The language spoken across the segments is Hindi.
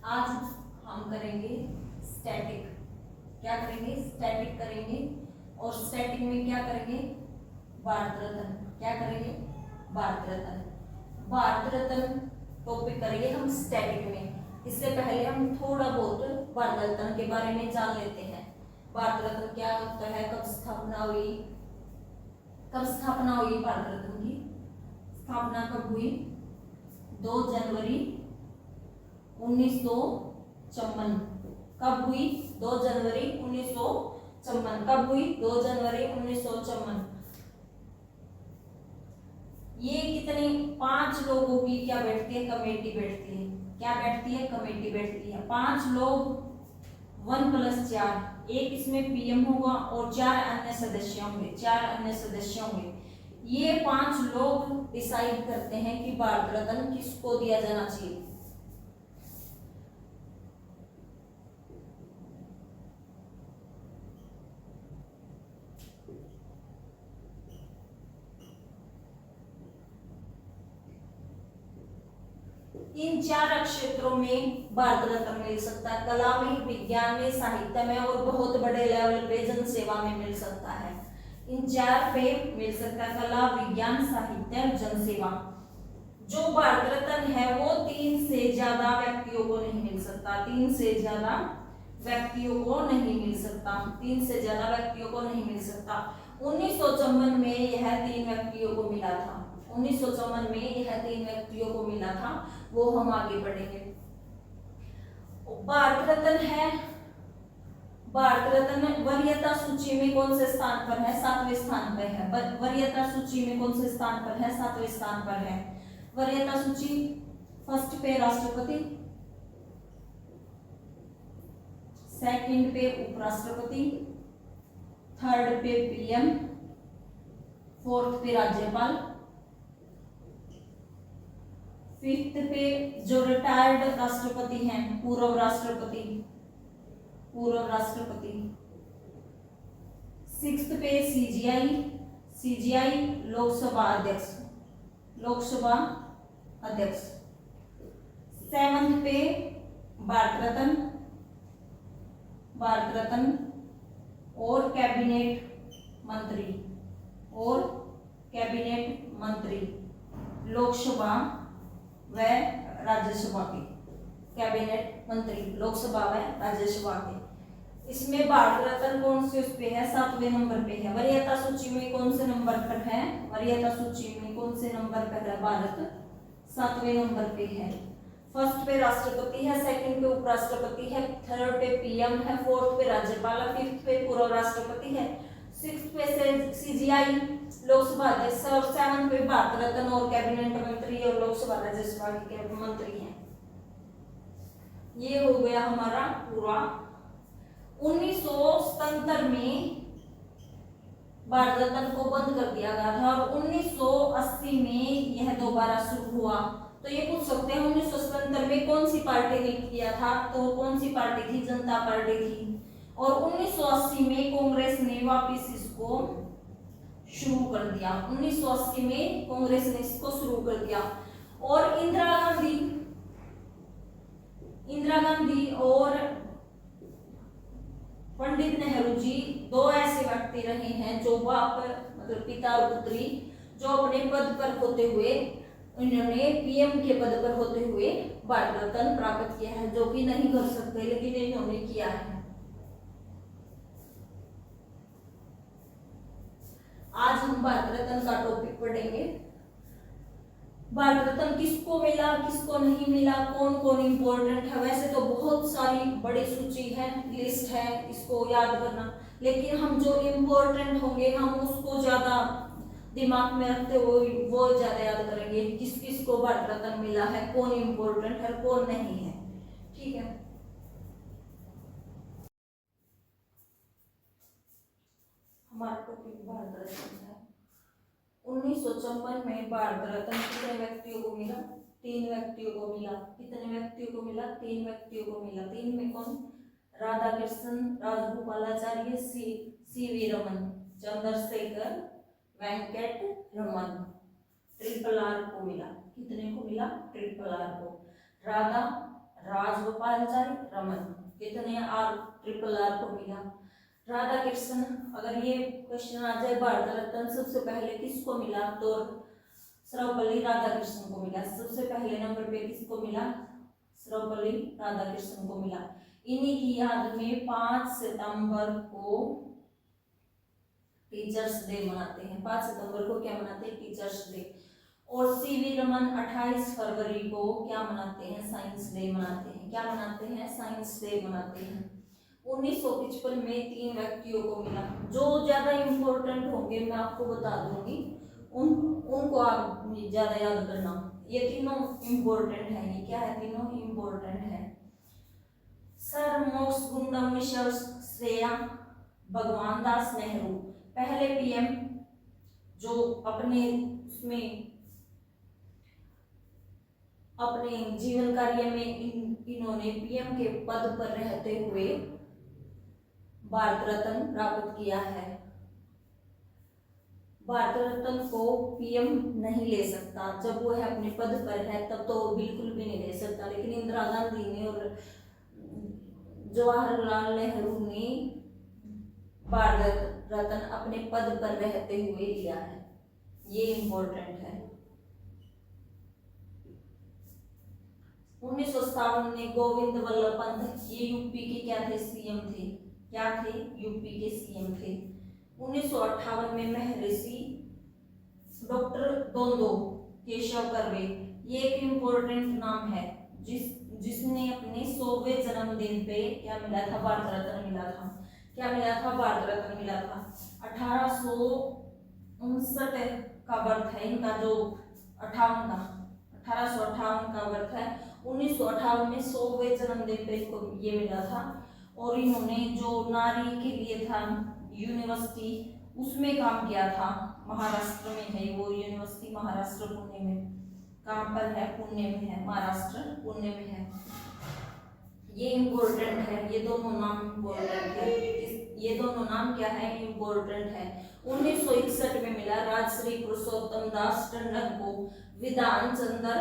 आज हम करेंगे स्टैटिक। क्या करेंगे? स्टैटिक करेंगे। और स्टैटिक में क्या करेंगे? भारत रत्न। क्या करेंगे? भारत रत्न। भारत रत्न टॉपिक करेंगे हम स्टैटिक में। इससे पहले हम थोड़ा बहुत भारत रत्न के बारे में जान लेते हैं। भारत रत्न क्या होता है, कब स्थापना हुई? कब स्थापना हुई भारत रत्न की? स्थापना कब हुई? 2 जनवरी 1954। कब हुई? 2 जनवरी 1954। कब हुई? 2 जनवरी 1954। ये कितनी 5 लोगों की क्या बैठती है? कमेटी बैठती है। क्या बैठती है? कमेटी बैठती है। 5 लोग 1+4, एक इसमें पीएम होगा और 4 अन्य सदस्य होंगे। 4 अन्य सदस्य होंगे। ये 5 लोग डिसाइड करते हैं कि भारत रत्न किसको दिया जाना चाहिए। इन 4 क्षेत्रों में भारत रत्न मिल सकता है। कला में, विज्ञान में, साहित्य में और बहुत बड़े लेवल पे जन सेवा में मिल सकता है। इन 4 पे मिल सकता है, कला, विज्ञान, साहित्य और जन सेवा। जो भारत रत्न है वो 3 से ज्यादा व्यक्तियों को नहीं मिल सकता। 3 से ज्यादा व्यक्तियों को नहीं मिल सकता। 3 से ज्यादा व्यक्तियों को नहीं मिल सकता। 1954 में यह 3 व्यक्तियों को मिला था। 1954 में यह 3 व्यक्तियों को मिला था। वो हम आगे बढ़ेंगे। भारत रत्न है, भारत रत्न वरीयता सूची में कौन से स्थान पर है? 7वें स्थान पर है। वरीयता सूची में कौन से स्थान पर है? 7वें स्थान पर है। वरीयता सूची फर्स्ट पे राष्ट्रपति, सेकंड पे उपराष्ट्रपति, थर्ड पे पीएम, फोर्थ पे राज्यपाल, फिफ्थ पे जो रिटायर्ड राष्ट्रपति हैं, पूर्व राष्ट्रपति, पूर्व राष्ट्रपति, सिक्स्थ पे सीजीआई, सीजीआई लोकसभा अध्यक्ष, लोकसभा अध्यक्ष, सेवंथ पे भारत रत्न, भारत रत्न और कैबिनेट मंत्री, और कैबिनेट मंत्री लोकसभा व राज्यसभा के, कैबिनेट मंत्री लोकसभा व राज्यसभा के। इसमें भारत रत्न कौन से उस पे है? 7वें नंबर पे है। वरीयता सूची में कौन से नंबर पर है? वरीयता सूची में कौन से नंबर पर है भारत? 7वें नंबर पे है। फर्स्ट पे राष्ट्रपति है, सेकंड पे उपराष्ट्रपति है, थर्ड पे पीएम है, फोर्थ पे राज्यपाल है, फिफ्थ पे पूर्व राष्ट्रपति है, सिक्स्थ पे सीजीआई लोकसभा अध्यक्ष और सेवंथ पे भारत रत्न और कैबिनेट मंत्री और लोकसभा राज्यसभा के मंत्री हैं। ये हो गया हमारा पूरा। 1977 में भारत रत्न को बंद कर दिया गया था और 1980 में यह दोबारा शुरू हुआ। तो ये पूछ सकते हैं 1977 में कौन सी पार्टी ने किया था? तो कौन सी पार्टी थी? जनता पार्टी थी। और 1980 में कांग्रेस ने वापस इसको शुरू कर दिया। 1980 में कांग्रेस ने इसको शुरू कर दिया। और इंदिरा गांधी और पंडित नेहरू जी 2 ऐसे व्यक्ति रहे हैं जो बाप मतलब पिता और पुत्री, जो अपने पद पर होते हुए, इन्होंने पीएम के पद पर होते हुए भारत रत्न प्राप्त किया है, जो कि नहीं कर सकते लेकिन इन्होंने किया है। आज हम भारत रत्न का टॉपिक पढ़ेंगे। भारत रत्न किसको मिला, किसको नहीं मिला, कौन कौन इंपॉर्टेंट है। वैसे तो बहुत सारी बड़ी सूची है, लिस्ट है, इसको याद करना, लेकिन हम जो इंपॉर्टेंट होंगे हम उसको ज्यादा दिमाग में रखते हुए वो ज्यादा याद करेंगे। किस किस को भारत रत्न मिला है, कौन इंपॉर्टेंट है, कौन नहीं है। ठीक है, हमारा टॉपिक भारत रत्न है। 1954 में भारत रत्न कितने व्यक्तियों को मिला? 3 व्यक्तियों को मिला। कितने व्यक्तियों को मिला? 3 व्यक्तियों को मिला। 3 में कौन? Radha Krishna, Rajagopalachari, C V Raman, Chandrasekhar Venkata Raman. Triple R को मिला। कितने को मिला? ट्रिपल आर को। राधा, राजगोपालचारी रमन, कितने आर, ट्रिपल आर को मिला। राधा कृष्ण, अगर ये क्वेश्चन आ जाए भारत रत्न सबसे पहले किसको मिला, तो सर्वपल्ली राधाकृष्णन को मिला। सबसे पहले नंबर पे किसको मिला, सर्वपल्ली राधाकृष्णन को मिला। इन्हीं की याद में 5 सितंबर को टीचर्स डे मनाते हैं। 5 सितंबर को क्या मनाते हैं, टीचर्स डे। और सीवी रमन 28 फरवरी को क्या मनाते हैं, साइंस डे मनाते हैं। क्या मनाते हैं, साइंस डे मनाते हैं। 1955 में 3 व्यक्तियों को मिला। जो ज्यादा इंपॉर्टेंट होंगे मैं आपको बता दूंगी, उनको आप ज्यादा याद करना। ये तीनों इंपॉर्टेंट है। ये क्या है, तीनों इंपॉर्टेंट है। सर मोक्सगुंडम मिशर श्रेया भगवान दास नेहरू, पहले पीएम जो अपने उसमें अपने जीवन कार्य में इन्होंने पीएम के पद पर रहते हुए भारत रत्न प्राप्त किया है। भारत रत्न को पीएम नहीं ले सकता, जब वो है अपने पद पर है तब तो वो बिल्कुल भी नहीं ले सकता, लेकिन इंदिरा गांधी ने और जवाहरलाल नेहरू ने भारत रत्न अपने पद पर रहते हुए लिया है। ये इंपॉर्टेंट है। 1957 में गोविंद वल्लभ पंत, ये यूपी के क्या थे, सीएम थे। क्या थे, यूपी के सीएम थे। 1958 में महर्षि डॉक्टर दोंदो केशव कर्वे, ये एक इम्पोर्टेंट नाम है, जिसने अपने 100वें जन्मदिन पे क्या मिला था, भारत रत्न मिला था। क्या मिला था, भारत रत्न मिला था। 1859 का बर्थ है इनका, जो 1858 का बर्थ है। 1958 में 100वें जन्मदिन पे इनको ये मिला था। और इन्होंने जो नारी के लिए था यूनिवर्सिटी, उसमें काम किया था। महाराष्ट्र में है वो यूनिवर्सिटी, महाराष्ट्र पुणे में। कहाँ पर है, पुणे में है, महाराष्ट्र पुणे में है। ये इम्पोर्टेंट है, ये दोनों नाम इम्पोर्टेंट है। ये दोनों नाम क्या है, इम्पोर्टेंट है। 1961 में मिला राजश्री पुरुषोत्तम दास टंडन को, विधान चंद्र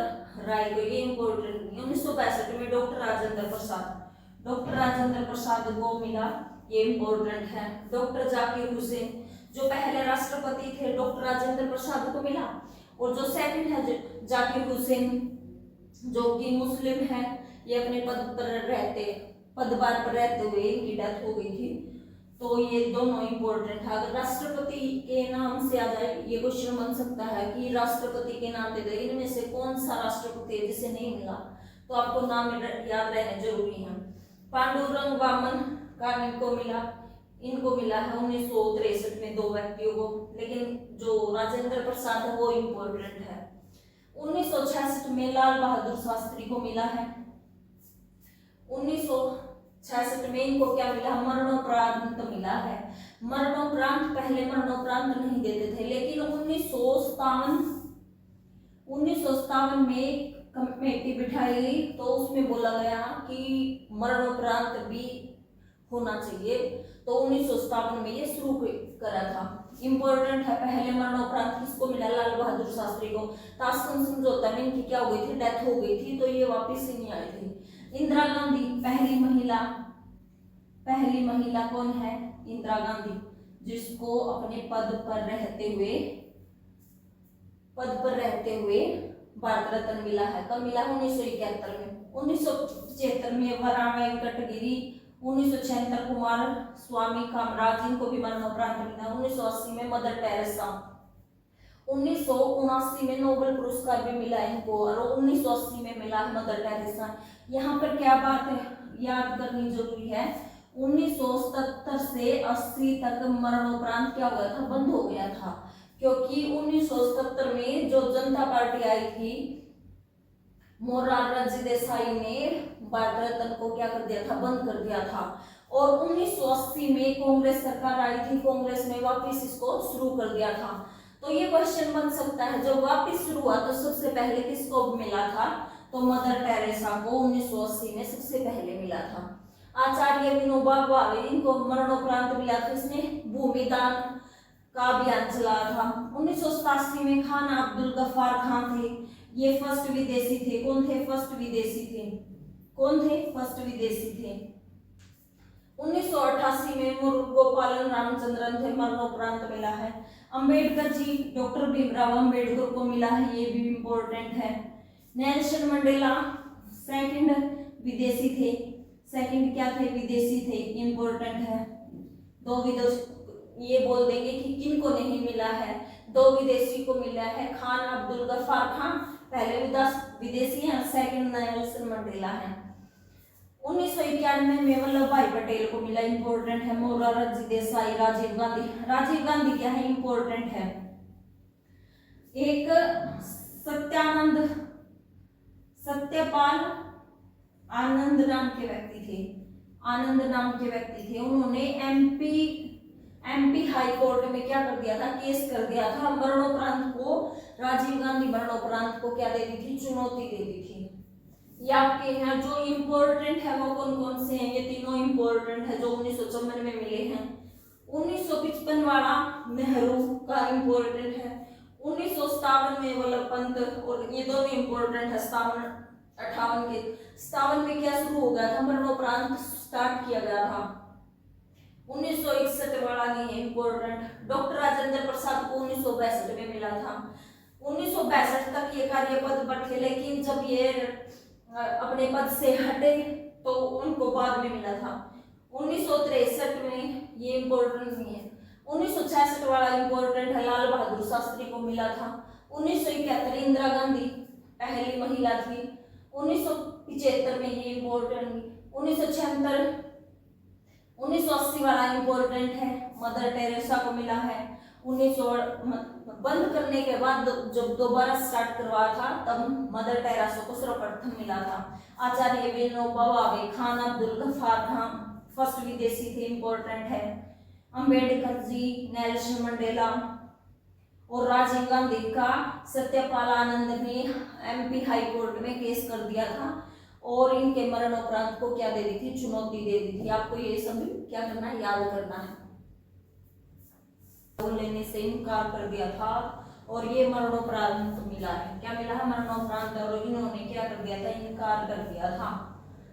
राय को, ये इम्पोर्टेंट नहीं। 1965 में डॉक्टर राजेंद्र प्रसाद को मिला, ये इम्पोर्टेंट है। डॉक्टर जाकिर हुसैन, जो पहले राष्ट्रपति थे, डॉक्टर राजेंद्र प्रसाद को मिला। और जो सेकंड है जाकिर हुसैन, जो कि मुस्लिम है, ये अपने पदभार पर रहते हुए इनकी डेथ हो गई थी। तो ये दोनों इंपॉर्टेंट है। अगर राष्ट्रपति के नाम से आ जाए, ये क्वेश्चन बन सकता है कि राष्ट्रपति के नाम दे दे, इनमें से कौन सा राष्ट्रपति है जिसे नहीं मिला, तो आपको नाम याद रहने जरूरी है। पांडुरंग वामन का इनको मिला, इनको मिला है 1963 में 2 व्यक्तियों को, लेकिन जो राजेंद्र प्रसाद है वो इम्पोर्टेंट है। 1966 में लाल बहादुर शास्त्री को मिला है। 1966 में इनको क्या मिला, मरणोपरांत मिला है। मरणोपरांत, पहले मरणोपरांत नहीं देते थे, लेकिन 1957 में कमेटी बिठाई गई, तो उसमें बोला गया कि मरणोपरांत भी होना चाहिए। तो 1957 में ये शुरू करा था। इंपॉर्टेंट है। पहले मरणोपरांत किसको मिला, लाल बहादुर शास्त्री को। ताशकंद समझौता में इनकी क्या हो गई थी, डेथ हो गई थी, तो ये वापस ही नहीं आई थी। इंदिरा गांधी, पहली महिला कौन है, इंदिरा गांधी, जिसको अपने पद पर रहते हुए भारत रत्न मिला है। कब मिला, 1971 में। 1975 में वरा वेंकटगिरी, 1976 कुमार स्वामी कामराज, इनको भी मरणोपरांत मिला। 1980 में मदर टेरेसा, 1979 में नोबेल पुरस्कार भी मिला इनको, और 1980 में मिला मदर टेरेसा। यहाँ पर क्या बात है याद करनी जरूरी है, 1977 से 80 तक मरणोपरांत क्या हो गया था, बंद हो गया था, क्योंकि 1977 में जो जनता पार्टी आई थी, मोरारजी देसाई ने भारत रत्न को क्या कर दिया था, बंद कर दिया था। और 1980 में कांग्रेस सरकार आई थी, कांग्रेस ने वापस इसको शुरू कर दिया था। तो ये क्वेश्चन बन सकता है, जब वापस शुरू हुआ तो सबसे पहले किसको मिला था, तो मदर टेरेसा को 1980 में सबसे पहले मिला था। आचार्य विनोबा भावे, इनको मरणोपरांत मिला था, इसने भूमिदान का अभियान चलाया था। 1987 में खान अब्दुल गफ्फार खान थे, ये फर्स्ट विदेशी थे। कौन थे, फर्स्ट विदेशी थे। कौन थे? फर्स्ट विदेशी थे। 1988 में गोपालन रामचंद्रन थे, मरणोपरांत मिला है। अंबेडकर जी, डॉक्टर भीमराव अंबेडकर को मिला है, ये भी इम्पोर्टेंट है। नेल्सन मंडेला सेकंड विदेशी थे, सेकंड क्या थे? विदेशी थे, इम्पोर्टेंट है। दो विदेशी, ये बोल देंगे कि किनको नहीं मिला है, दो विदेशी को मिला है। खान अब्दुल गफ्फार खान पहले विदेशी हैं, सेकंड नेल्सन मंडेला है। 1991 में वल्लभ भाई पटेल को मिला, इंपॉर्टेंट है। मोरारजी देसाई, राजीव गांधी, राजीव गांधी क्या है? इंपॉर्टेंट है। एक सत्यपाल आनंद नाम के व्यक्ति थे, आनंद नाम के व्यक्ति थे। उन्होंने एमपी हाई कोर्ट में क्या कर दिया था? केस कर दिया था। मरणोपरांत को, राजीव गांधी मरणोपरांत को क्या दे दी थी? चुनौती दे दी थी। ये आपके हैं जो इम्पोर्टेंट है वो कौन कौन से हैं? ये तीनों इम्पोर्टेंट है जो 1954 में मिले हैं। 1955 वाला नेहरू का इम्पोर्टेंट है। 1957 में वल्लभ पंत, और ये दोनों इम्पोर्टेंट है। 57 में क्या शुरू हो गया था? मरणोपरांत स्टार्ट किया गया था। 1961 वाला नहीं है, इम्पोर्टेंट। डॉक्टर राजेंद्र प्रसाद को 1962 में मिला था। 1962 तक ये कार्य पद पर थे, लेकिन जब ये अपने पद से हटे तो उनको बाद में मिला था। 1963 में, ये इम्पोर्टेंट नहीं है। 1966 वाला इम्पोर्टेंट है, लाल बहादुर शास्त्री को मिला था। 1971 इंदिरा गांधी पहली महिला थी। 1975 में ये इम्पोर्टेंट। 1980 वाला इम्पोर्टेंट है, मदर टेरेसा को मिला है। 1900 बंद करने के बाद जब दोबारा स्टार्ट करवाया था तब मदर टेरेसा को सर्वप्रथम मिला था। आचार्य विनोबा भावे, खान अब्दुल गफ्फार खान फर्स्ट विदेशी थे, इम्पोर्टेंट है। अंबेडकर जी, नेल्सन मंडेला और राजीव गांधी का सत्यपाल आनंद ने एमपी हाई कोर्ट में केस कर दिया था और इनके मरणोपरांत को क्या दे दी थी? चुनौती दे दी थी। आपको ये सभी क्या करना है? याद करना है। लेने से इनकार कर दिया था और ये मरणोपरांत मिला है। क्या मिला है? मरणोपरांत। और इन्होंने क्या कर दिया था? इनकार कर दिया था।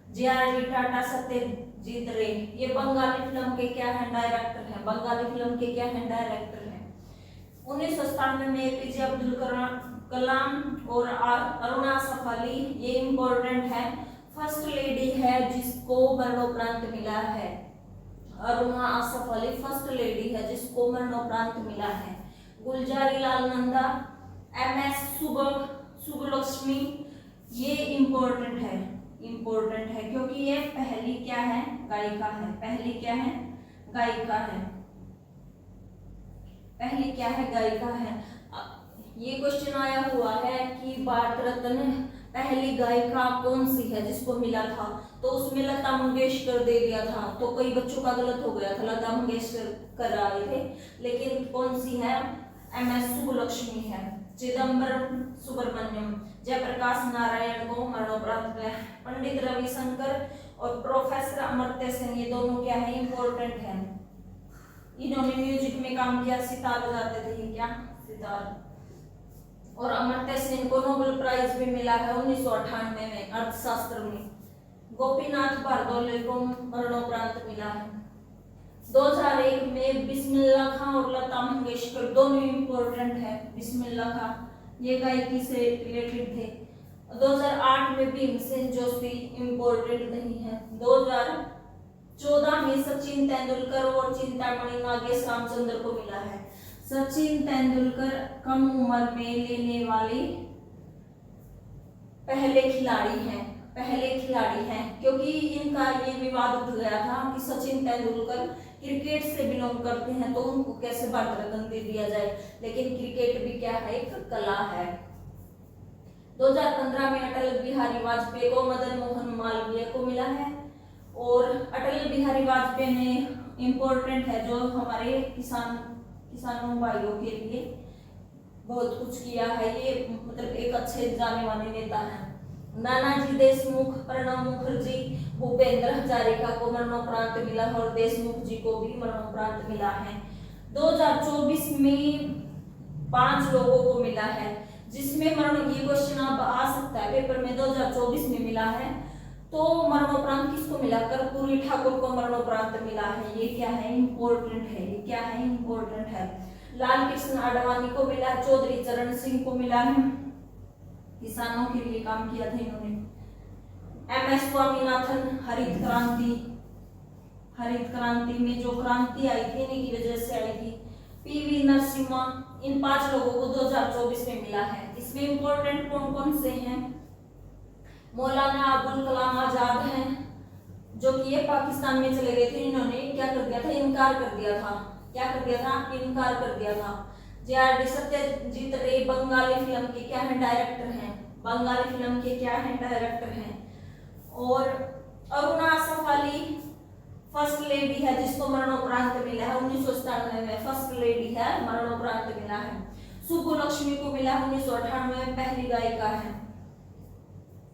जे.आर.डी. टाटा, सत्यजीत रे, ये बंगाली फिल्म के क्या है? डायरेक्टर हैं। बंगाली फिल्म के क्या है? डायरेक्टर हैं। 1997 में एपीजे अब्दुल कलाम और अरुणा आसफ अली, ये इम्पोर्टेंट है। फर्स्ट लेडी है जिसको मरणोपरांत मिला है। अरुणा आसफ अली फर्स्ट लेडी है जिसको मरणोपरांत मिला है। गुलजारी लाल नंदा, एमएस सुब्बलक्ष्मी, ये इम्पोर्टेंट है, इम्पोर्टेंट है क्योंकि ये पहली क्या है? गायिका है। पहली क्या है? गायिका है। पहली क्या है? गायिका है। ये क्वेश्चन आया हुआ है कि भारत रत्न पहली गायिका कौन सी है जिसको मिला था, तो उसमें लता मंगेशकर दे दिया था, तो कई बच्चों का गलत हो गया था, लता मंगेशकर कर आए थे, लेकिन कौन सी है? एमएस सुब्बलक्ष्मी है। चिदम्बरम सुब्रमण्यम, जयप्रकाश नारायण को मरणोपरांत मिला। पंडित रविशंकर और प्रोफेसर अमर्त्य सेन, ये दोनों क्या है? इम्पोर्टेंट है। इन्होंने म्यूजिक में काम किया, सितार बजाते थे, क्या? सितार। और अमर्त्य सेन को नोबेल प्राइज भी मिला है 1998 में अर्थशास्त्र में। गोपीनाथ बारदोले को मरणोपरांत मिला है। 2001 में बिस्मिल्लाह खां और लता मंगेशकर दोनों इम्पोर्टेंट है। बिस्मिल्लाह खां ये गायकी से रिलेटेड थे। 2008 में भीमसेन जोशी इम्पोर्टेंट नहीं है। 2014 में सचिन तेंदुलकर और चिंतामणि नागेश रामचंद्र को मिला है। सचिन तेंदुलकर कम उम्र में लेने वाले पहले खिलाड़ी हैं क्योंकि इनका ये विवाद उठ गया था कि सचिन तेंदुलकर क्रिकेट से बिलोंग करते हैं तो उनको कैसे भारत रत्न दे दिया जाए, लेकिन क्रिकेट भी क्या है? एक कला है। 2015 में अटल बिहारी वाजपेयी को मदन मोहन मालवीय को मिला है। और अटल बिहारी वाजपेयी ने इम्पोर्टेंट है जो हमारे किसानों भाइयों के लिए बहुत कुछ किया है, ये मतलब एक अच्छे जाने माने नेता हैं। नानाजी देशमुख, प्रणब मुखर्जी, भूपेंद्र हजारिका को मरणोपरांत मिला और देशमुख जी को भी मरणोपरांत मिला है। 2024 में 5 लोगों को मिला है जिसमें मरण, ये क्वेश्चन अब आ सकता है पेपर में, 2024 में मिला है तो मरणोपरांत किसको मिला? कर्पूरी ठाकुर को मरणोपरांत मिला है। ये क्या है? इम्पोर्टेंट है। ये क्या है? इम्पोर्टेंट है। लाल कृष्ण आडवाणी को मिला, चौधरी चरण सिंह को मिला है, किसानों के लिए काम किया था इन्होंने। एमएस स्वामीनाथन, हरित क्रांति में जो क्रांति आई थी इन्हीं की वजह से आई थी। पीवी नरसिम्हा, इन 5 लोगों को 2024 में मिला है। इसमें इंपॉर्टेंट कौन कौन से हैं? मौलाना अबुल कलाम आजाद हैं, जो कि ये पाकिस्तान में चले गए थे। इन्होंने क्या कर दिया था? इनकार कर दिया था। क्या कर दिया था? इनकार कर दिया था। JRD सत्यजीत रे बंगाली फिल्म के क्या है? डायरेक्टर हैं। बंगाली फिल्म के क्या है? डायरेक्टर हैं। और अरुणा आसफ अली फर्स्ट लेडी है, जिसको मरणोपरांत मिला है 1997 में। फर्स्ट लेडी है, मरणोपरांत मिला है। सुब्बुलक्ष्मी को मिला 1998 में, पहली गायिका है।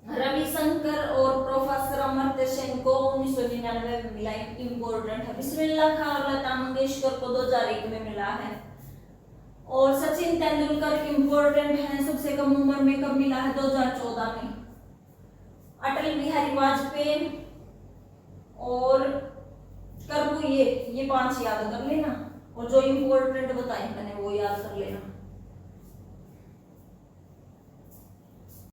रविशंकर और प्रोफेसर अमर्त्य सेन को 1999 में मिला, इंपॉर्टेंट है। बिस्मिल्लाह खान और लता मंगेशकर को 2001 में मिला है। और सचिन तेंदुलकर इंपॉर्टेंट है, सबसे कम उम्र में कब मिला है? 2014 में। अटल बिहारी वाजपेयी और कर्पूरी, ये 5 याद कर लेना, और जो इंपॉर्टेंट बताए मैंने वो याद कर लेना।